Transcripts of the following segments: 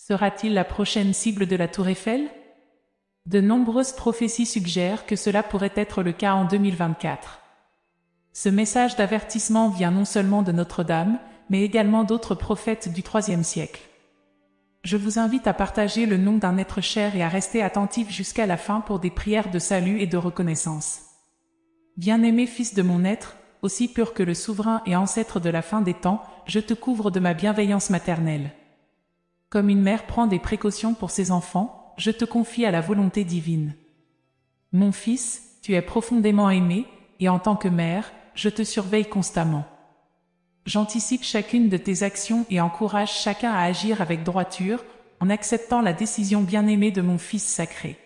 Sera-t-il la prochaine cible de la Tour Eiffel? De nombreuses prophéties suggèrent que cela pourrait être le cas en 2024. Ce message d'avertissement vient non seulement de Notre-Dame, mais également d'autres prophètes du IIIe siècle. Je vous invite à partager le nom d'un être cher et à rester attentif jusqu'à la fin pour des prières de salut et de reconnaissance. Bien-aimé Fils de mon être, aussi pur que le souverain et ancêtre de la fin des temps, je te couvre de ma bienveillance maternelle. Comme une mère prend des précautions pour ses enfants, je te confie à la volonté divine. Mon fils, tu es profondément aimé, et en tant que mère, je te surveille constamment. J'anticipe chacune de tes actions et encourage chacun à agir avec droiture, en acceptant la décision bien-aimée de mon Fils sacré.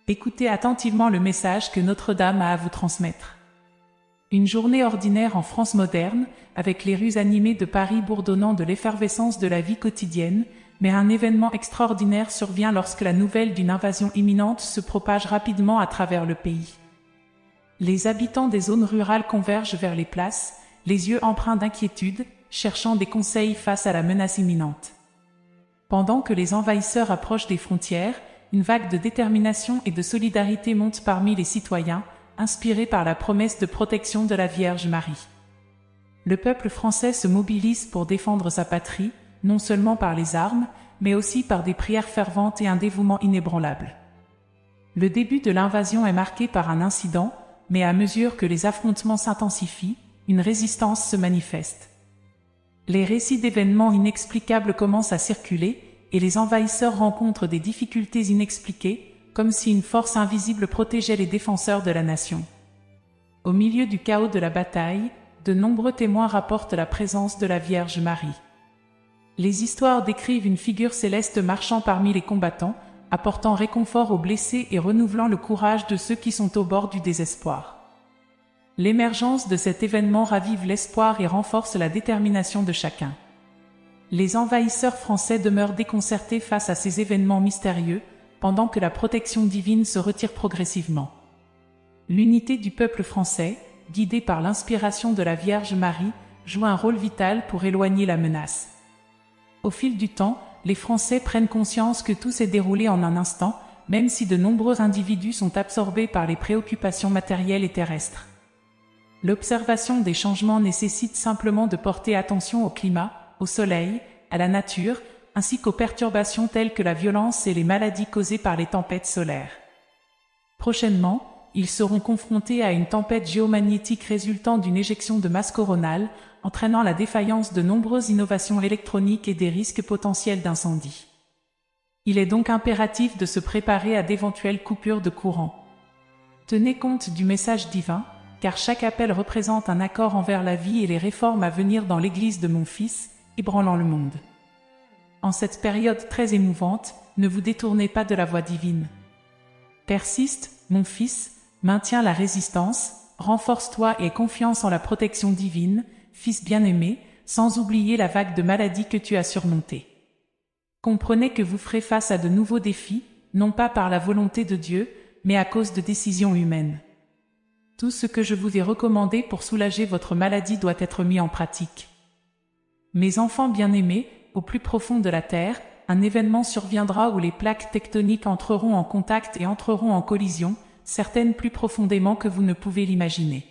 Écoutez attentivement le message que Notre-Dame a à vous transmettre. Une journée ordinaire en France moderne, avec les rues animées de Paris bourdonnant de l'effervescence de la vie quotidienne, mais un événement extraordinaire survient lorsque la nouvelle d'une invasion imminente se propage rapidement à travers le pays. Les habitants des zones rurales convergent vers les places, les yeux empreints d'inquiétude, cherchant des conseils face à la menace imminente. Pendant que les envahisseurs approchent des frontières, une vague de détermination et de solidarité monte parmi les citoyens, inspirée par la promesse de protection de la Vierge Marie. Le peuple français se mobilise pour défendre sa patrie, non seulement par les armes, mais aussi par des prières ferventes et un dévouement inébranlable. Le début de l'invasion est marqué par un incident, mais à mesure que les affrontements s'intensifient, une résistance se manifeste. Les récits d'événements inexplicables commencent à circuler, et les envahisseurs rencontrent des difficultés inexpliquées, comme si une force invisible protégeait les défenseurs de la nation. Au milieu du chaos de la bataille, de nombreux témoins rapportent la présence de la Vierge Marie. Les histoires décrivent une figure céleste marchant parmi les combattants, apportant réconfort aux blessés et renouvelant le courage de ceux qui sont au bord du désespoir. L'émergence de cet événement ravive l'espoir et renforce la détermination de chacun. Les envahisseurs français demeurent déconcertés face à ces événements mystérieux, pendant que la protection divine se retire progressivement. L'unité du peuple français, guidée par l'inspiration de la Vierge Marie, joue un rôle vital pour éloigner la menace. Au fil du temps, les Français prennent conscience que tout s'est déroulé en un instant, même si de nombreux individus sont absorbés par les préoccupations matérielles et terrestres. L'observation des changements nécessite simplement de porter attention au climat, au soleil, à la nature, ainsi qu'aux perturbations telles que la violence et les maladies causées par les tempêtes solaires. Prochainement, ils seront confrontés à une tempête géomagnétique résultant d'une éjection de masse coronale, entraînant la défaillance de nombreuses innovations électroniques et des risques potentiels d'incendie. Il est donc impératif de se préparer à d'éventuelles coupures de courant. Tenez compte du message divin, car chaque appel représente un accord envers la vie et les réformes à venir dans l'Église de mon Fils, ébranlant le monde. En cette période très émouvante, ne vous détournez pas de la voie divine. Persiste, mon Fils, maintiens la résistance, renforce-toi et aie confiance en la protection divine, Fils bien-aimé, sans oublier la vague de maladies que tu as surmontée. Comprenez que vous ferez face à de nouveaux défis, non pas par la volonté de Dieu, mais à cause de décisions humaines. Tout ce que je vous ai recommandé pour soulager votre maladie doit être mis en pratique. Mes enfants bien-aimés, au plus profond de la Terre, un événement surviendra où les plaques tectoniques entreront en contact et entreront en collision, certaines plus profondément que vous ne pouvez l'imaginer.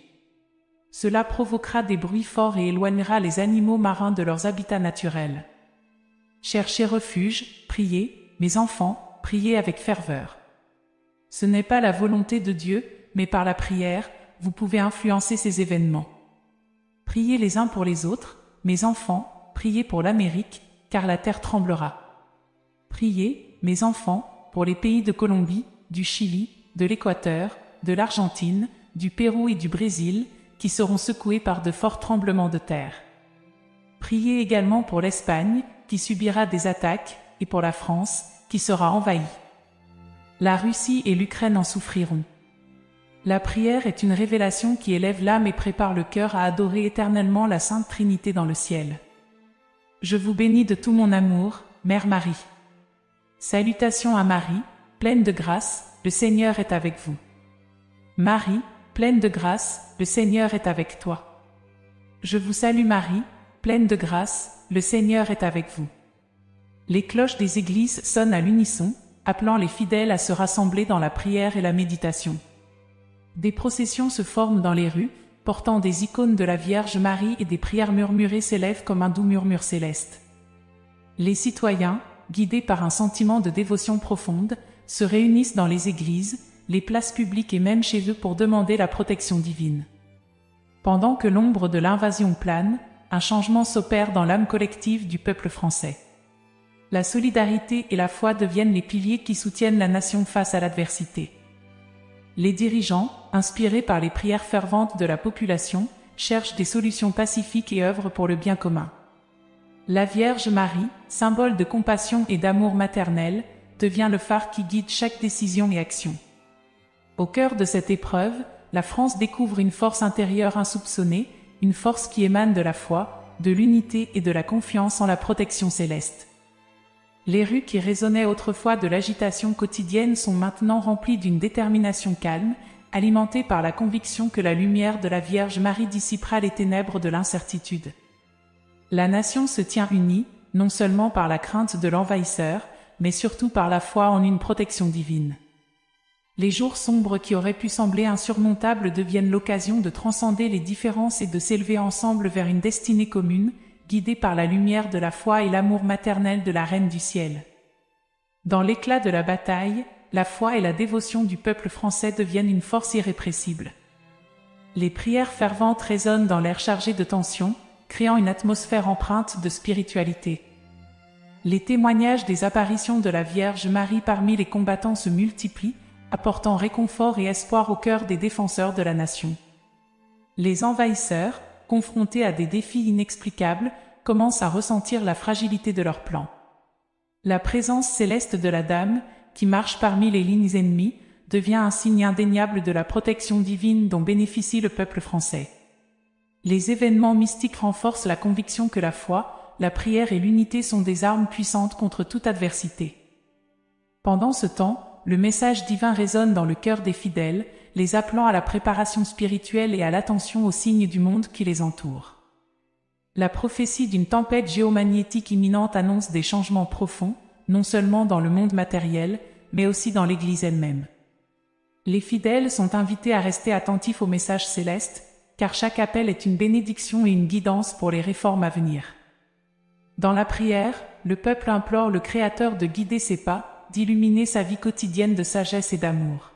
Cela provoquera des bruits forts et éloignera les animaux marins de leurs habitats naturels. Cherchez refuge, priez, mes enfants, priez avec ferveur. Ce n'est pas la volonté de Dieu, mais par la prière, vous pouvez influencer ces événements. Priez les uns pour les autres, mes enfants, priez pour l'Amérique, car la terre tremblera. Priez, mes enfants, pour les pays de Colombie, du Chili, de l'Équateur, de l'Argentine, du Pérou et du Brésil, qui seront secoués par de forts tremblements de terre. Priez également pour l'Espagne, qui subira des attaques, et pour la France, qui sera envahie. La Russie et l'Ukraine en souffriront. La prière est une révélation qui élève l'âme et prépare le cœur à adorer éternellement la Sainte Trinité dans le ciel. Je vous bénis de tout mon amour, Mère Marie. Salutations à Marie, pleine de grâce, le Seigneur est avec vous. Marie, pleine de grâce, le Seigneur est avec toi. Je vous salue Marie, pleine de grâce, le Seigneur est avec vous. Les cloches des églises sonnent à l'unisson, appelant les fidèles à se rassembler dans la prière et la méditation. Des processions se forment dans les rues, portant des icônes de la Vierge Marie et des prières murmurées s'élèvent comme un doux murmure céleste. Les citoyens, guidés par un sentiment de dévotion profonde, se réunissent dans les églises, les places publiques et même chez eux pour demander la protection divine. Pendant que l'ombre de l'invasion plane, un changement s'opère dans l'âme collective du peuple français. La solidarité et la foi deviennent les piliers qui soutiennent la nation face à l'adversité. Les dirigeants, inspirés par les prières ferventes de la population, cherchent des solutions pacifiques et œuvrent pour le bien commun. La Vierge Marie, symbole de compassion et d'amour maternel, devient le phare qui guide chaque décision et action. Au cœur de cette épreuve, la France découvre une force intérieure insoupçonnée, une force qui émane de la foi, de l'unité et de la confiance en la protection céleste. Les rues qui résonnaient autrefois de l'agitation quotidienne sont maintenant remplies d'une détermination calme, alimentée par la conviction que la lumière de la Vierge Marie dissipera les ténèbres de l'incertitude. La nation se tient unie, non seulement par la crainte de l'envahisseur, mais surtout par la foi en une protection divine. Les jours sombres qui auraient pu sembler insurmontables deviennent l'occasion de transcender les différences et de s'élever ensemble vers une destinée commune, guidée par la lumière de la foi et l'amour maternel de la Reine du Ciel. Dans l'éclat de la bataille, la foi et la dévotion du peuple français deviennent une force irrépressible. Les prières ferventes résonnent dans l'air chargé de tension, créant une atmosphère empreinte de spiritualité. Les témoignages des apparitions de la Vierge Marie parmi les combattants se multiplient, apportant réconfort et espoir au cœur des défenseurs de la nation. Les envahisseurs, confrontés à des défis inexplicables, commencent à ressentir la fragilité de leur plan. La présence céleste de la Dame, qui marche parmi les lignes ennemies, devient un signe indéniable de la protection divine dont bénéficie le peuple français. Les événements mystiques renforcent la conviction que la foi, la prière et l'unité sont des armes puissantes contre toute adversité. Pendant ce temps, le message divin résonne dans le cœur des fidèles, les appelant à la préparation spirituelle et à l'attention aux signes du monde qui les entoure. La prophétie d'une tempête géomagnétique imminente annonce des changements profonds, non seulement dans le monde matériel, mais aussi dans l'Église elle-même. Les fidèles sont invités à rester attentifs au message céleste, car chaque appel est une bénédiction et une guidance pour les réformes à venir. Dans la prière, le peuple implore le Créateur de guider ses pas, d'illuminer sa vie quotidienne de sagesse et d'amour.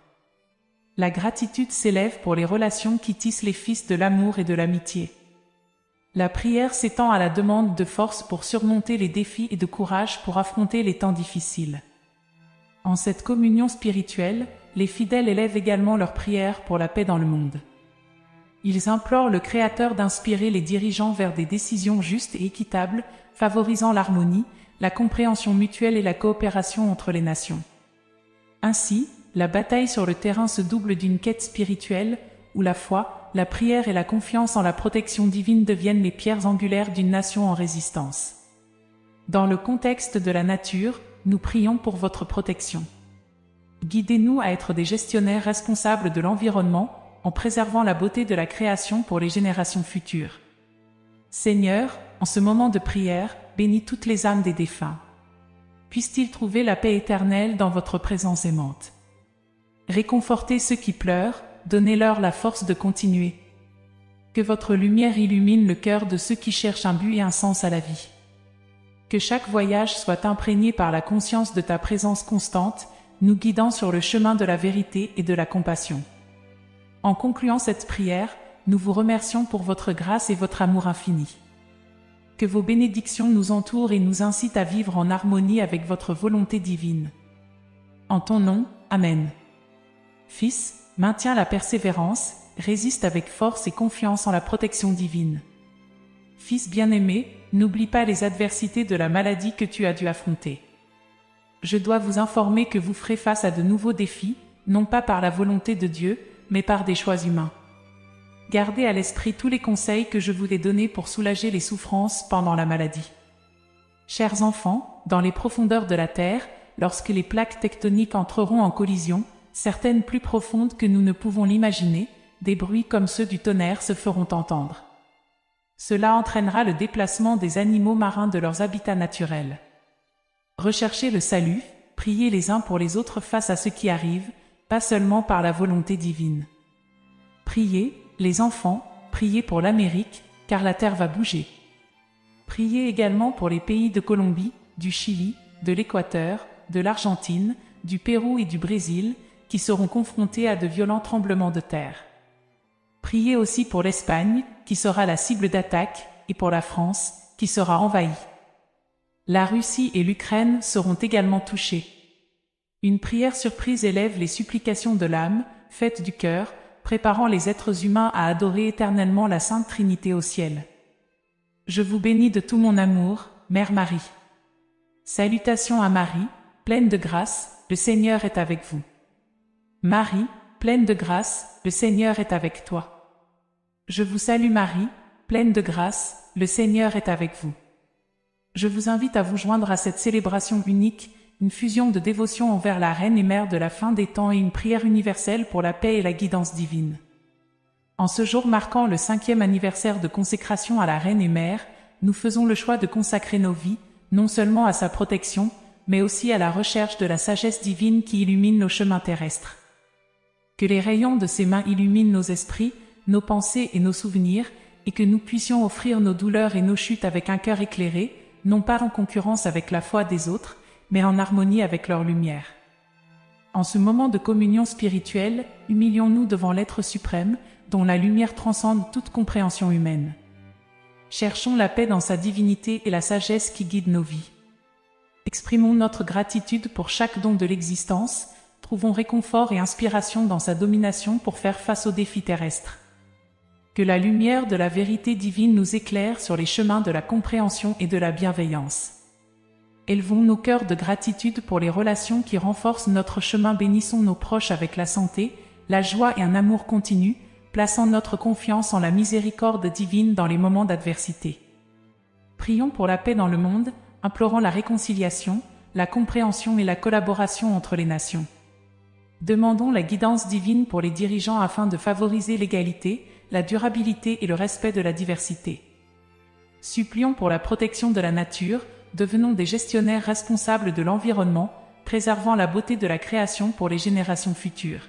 La gratitude s'élève pour les relations qui tissent les fils de l'amour et de l'amitié. La prière s'étend à la demande de force pour surmonter les défis et de courage pour affronter les temps difficiles. En cette communion spirituelle, les fidèles élèvent également leurs prières pour la paix dans le monde. Ils implorent le Créateur d'inspirer les dirigeants vers des décisions justes et équitables, favorisant l'harmonie, la compréhension mutuelle et la coopération entre les nations. Ainsi, la bataille sur le terrain se double d'une quête spirituelle, où la foi, la prière et la confiance en la protection divine deviennent les pierres angulaires d'une nation en résistance. Dans le contexte de la nature, nous prions pour votre protection. Guidez-nous à être des gestionnaires responsables de l'environnement, en préservant la beauté de la création pour les générations futures. Seigneur, en ce moment de prière, bénis toutes les âmes des défunts. Puissent-ils trouver la paix éternelle dans votre présence aimante. Réconfortez ceux qui pleurent, donnez-leur la force de continuer. Que votre lumière illumine le cœur de ceux qui cherchent un but et un sens à la vie. Que chaque voyage soit imprégné par la conscience de ta présence constante, nous guidant sur le chemin de la vérité et de la compassion. En concluant cette prière, nous vous remercions pour votre grâce et votre amour infini. Que vos bénédictions nous entourent et nous incitent à vivre en harmonie avec votre volonté divine. En ton nom, Amen. Fils, maintiens la persévérance, résiste avec force et confiance en la protection divine. Fils bien-aimé, n'oublie pas les adversités de la maladie que tu as dû affronter. Je dois vous informer que vous ferez face à de nouveaux défis, non pas par la volonté de Dieu, mais par des choix humains. Gardez à l'esprit tous les conseils que je vous ai donnés pour soulager les souffrances pendant la maladie. Chers enfants, dans les profondeurs de la Terre, lorsque les plaques tectoniques entreront en collision, certaines plus profondes que nous ne pouvons l'imaginer, des bruits comme ceux du tonnerre se feront entendre. Cela entraînera le déplacement des animaux marins de leurs habitats naturels. Recherchez le salut, priez les uns pour les autres face à ce qui arrive, pas seulement par la volonté divine. Priez, les enfants, priez pour l'Amérique, car la terre va bouger. Priez également pour les pays de Colombie, du Chili, de l'Équateur, de l'Argentine, du Pérou et du Brésil, qui seront confrontés à de violents tremblements de terre. Priez aussi pour l'Espagne, qui sera la cible d'attaque, et pour la France, qui sera envahie. La Russie et l'Ukraine seront également touchées. Une prière surprise élève les supplications de l'âme, faites du cœur, préparant les êtres humains à adorer éternellement la Sainte Trinité au ciel. Je vous bénis de tout mon amour, Mère Marie. Salutations à Marie, pleine de grâce, le Seigneur est avec vous. Marie, pleine de grâce, le Seigneur est avec toi. Je vous salue Marie, pleine de grâce, le Seigneur est avec vous. Je vous invite à vous joindre à cette célébration unique, une fusion de dévotion envers la Reine et Mère de la fin des temps et une prière universelle pour la paix et la guidance divine. En ce jour marquant le 5e anniversaire de consécration à la Reine et Mère, nous faisons le choix de consacrer nos vies, non seulement à sa protection, mais aussi à la recherche de la sagesse divine qui illumine nos chemins terrestres. Que les rayons de ses mains illuminent nos esprits, nos pensées et nos souvenirs, et que nous puissions offrir nos douleurs et nos chutes avec un cœur éclairé, non pas en concurrence avec la foi des autres, mais en harmonie avec leur lumière. En ce moment de communion spirituelle, humilions-nous devant l'être suprême, dont la lumière transcende toute compréhension humaine. Cherchons la paix dans sa divinité et la sagesse qui guide nos vies. Exprimons notre gratitude pour chaque don de l'existence, trouvons réconfort et inspiration dans sa domination pour faire face aux défis terrestres. Que la lumière de la vérité divine nous éclaire sur les chemins de la compréhension et de la bienveillance. Élevons nos cœurs de gratitude pour les relations qui renforcent notre chemin, bénissons nos proches avec la santé, la joie et un amour continu, plaçant notre confiance en la miséricorde divine dans les moments d'adversité. Prions pour la paix dans le monde, implorant la réconciliation, la compréhension et la collaboration entre les nations. Demandons la guidance divine pour les dirigeants afin de favoriser l'égalité, la durabilité et le respect de la diversité. Supplions pour la protection de la nature, devenons des gestionnaires responsables de l'environnement, préservant la beauté de la création pour les générations futures.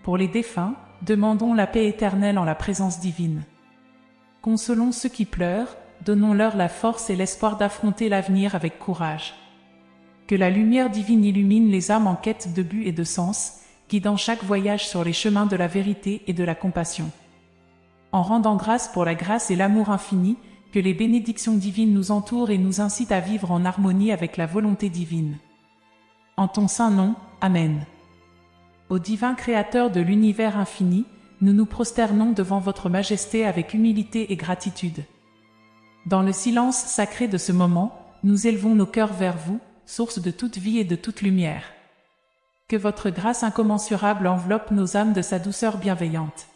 Pour les défunts, demandons la paix éternelle en la présence divine. Consolons ceux qui pleurent, donnons-leur la force et l'espoir d'affronter l'avenir avec courage. Que la lumière divine illumine les âmes en quête de but et de sens, guidant chaque voyage sur les chemins de la vérité et de la compassion. En rendant grâce pour la grâce et l'amour infini, que les bénédictions divines nous entourent et nous incitent à vivre en harmonie avec la volonté divine. En ton saint nom, Amen. Ô divin Créateur de l'univers infini, nous nous prosternons devant votre majesté avec humilité et gratitude. Dans le silence sacré de ce moment, nous élevons nos cœurs vers vous, source de toute vie et de toute lumière. Que votre grâce incommensurable enveloppe nos âmes de sa douceur bienveillante.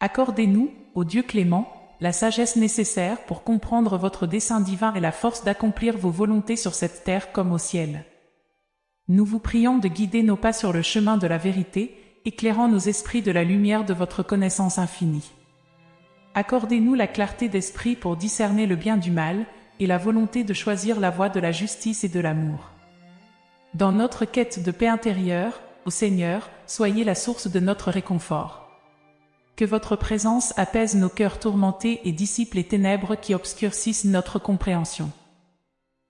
Accordez-nous, ô Dieu clément, la sagesse nécessaire pour comprendre votre dessein divin et la force d'accomplir vos volontés sur cette terre comme au ciel. Nous vous prions de guider nos pas sur le chemin de la vérité, éclairant nos esprits de la lumière de votre connaissance infinie. Accordez-nous la clarté d'esprit pour discerner le bien du mal, et la volonté de choisir la voie de la justice et de l'amour. Dans notre quête de paix intérieure, ô Seigneur, soyez la source de notre réconfort. Que votre présence apaise nos cœurs tourmentés et dissipe les ténèbres qui obscurcissent notre compréhension.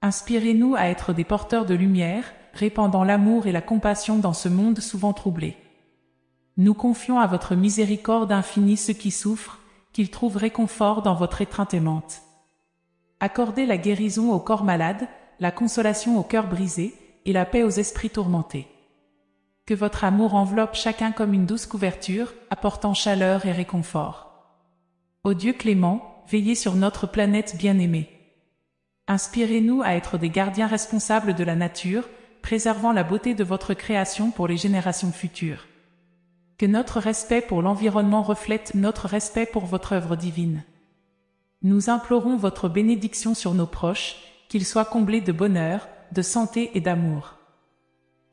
Inspirez-nous à être des porteurs de lumière, répandant l'amour et la compassion dans ce monde souvent troublé. Nous confions à votre miséricorde infinie ceux qui souffrent, qu'ils trouvent réconfort dans votre étreinte aimante. Accordez la guérison aux corps malades, la consolation aux cœurs brisés et la paix aux esprits tourmentés. Que votre amour enveloppe chacun comme une douce couverture, apportant chaleur et réconfort. Ô Dieu clément, veillez sur notre planète bien-aimée. Inspirez-nous à être des gardiens responsables de la nature, préservant la beauté de votre création pour les générations futures. Que notre respect pour l'environnement reflète notre respect pour votre œuvre divine. Nous implorons votre bénédiction sur nos proches, qu'ils soient comblés de bonheur, de santé et d'amour.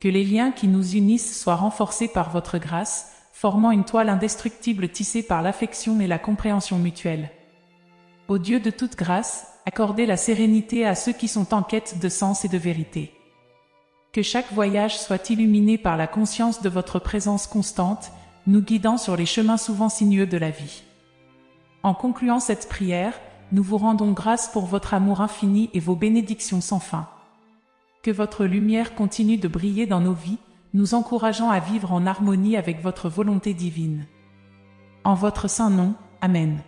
Que les liens qui nous unissent soient renforcés par votre grâce, formant une toile indestructible tissée par l'affection et la compréhension mutuelle. Ô Dieu de toute grâce, accordez la sérénité à ceux qui sont en quête de sens et de vérité. Que chaque voyage soit illuminé par la conscience de votre présence constante, nous guidant sur les chemins souvent sinueux de la vie. En concluant cette prière, nous vous rendons grâce pour votre amour infini et vos bénédictions sans fin. Que votre lumière continue de briller dans nos vies, nous encourageant à vivre en harmonie avec votre volonté divine. En votre saint nom, Amen.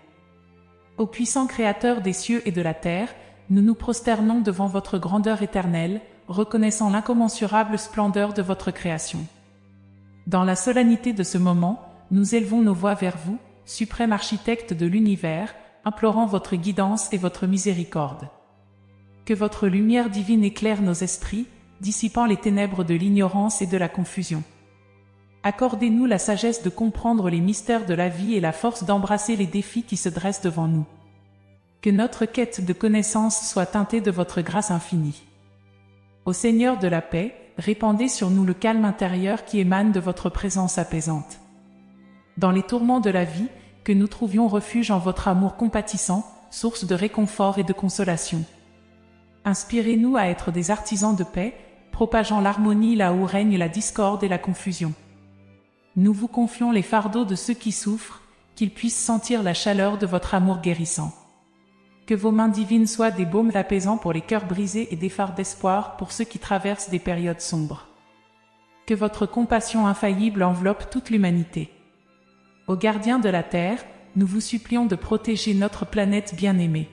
Ô puissant Créateur des cieux et de la terre, nous nous prosternons devant votre grandeur éternelle, reconnaissant l'incommensurable splendeur de votre création. Dans la solennité de ce moment, nous élevons nos voix vers vous, suprême architecte de l'univers, implorant votre guidance et votre miséricorde. Que votre lumière divine éclaire nos esprits, dissipant les ténèbres de l'ignorance et de la confusion. Accordez-nous la sagesse de comprendre les mystères de la vie et la force d'embrasser les défis qui se dressent devant nous. Que notre quête de connaissance soit teintée de votre grâce infinie. Ô Seigneur de la paix, répandez sur nous le calme intérieur qui émane de votre présence apaisante. Dans les tourments de la vie, que nous trouvions refuge en votre amour compatissant, source de réconfort et de consolation. Inspirez-nous à être des artisans de paix, propageant l'harmonie là où règne la discorde et la confusion. Nous vous confions les fardeaux de ceux qui souffrent, qu'ils puissent sentir la chaleur de votre amour guérissant. Que vos mains divines soient des baumes apaisants pour les cœurs brisés et des phares d'espoir pour ceux qui traversent des périodes sombres. Que votre compassion infaillible enveloppe toute l'humanité. Ô gardiens de la terre, nous vous supplions de protéger notre planète bien-aimée.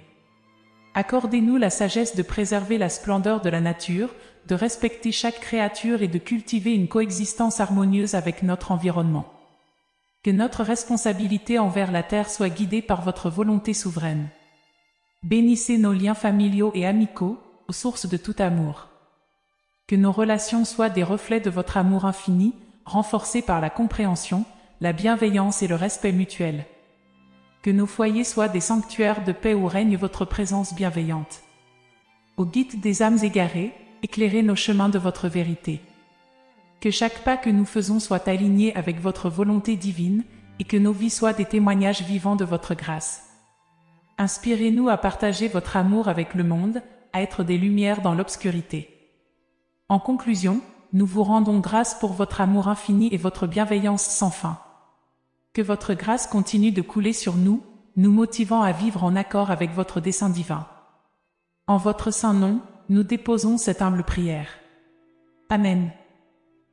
Accordez-nous la sagesse de préserver la splendeur de la nature, de respecter chaque créature et de cultiver une coexistence harmonieuse avec notre environnement. Que notre responsabilité envers la terre soit guidée par votre volonté souveraine. Bénissez nos liens familiaux et amicaux, aux sources de tout amour. Que nos relations soient des reflets de votre amour infini, renforcés par la compréhension, la bienveillance et le respect mutuel. Que nos foyers soient des sanctuaires de paix où règne votre présence bienveillante. Ô guide des âmes égarées, éclairez nos chemins de votre vérité. Que chaque pas que nous faisons soit aligné avec votre volonté divine, et que nos vies soient des témoignages vivants de votre grâce. Inspirez-nous à partager votre amour avec le monde, à être des lumières dans l'obscurité. En conclusion, nous vous rendons grâce pour votre amour infini et votre bienveillance sans fin. Que votre grâce continue de couler sur nous, nous motivant à vivre en accord avec votre dessein divin. En votre saint nom, nous déposons cette humble prière. Amen.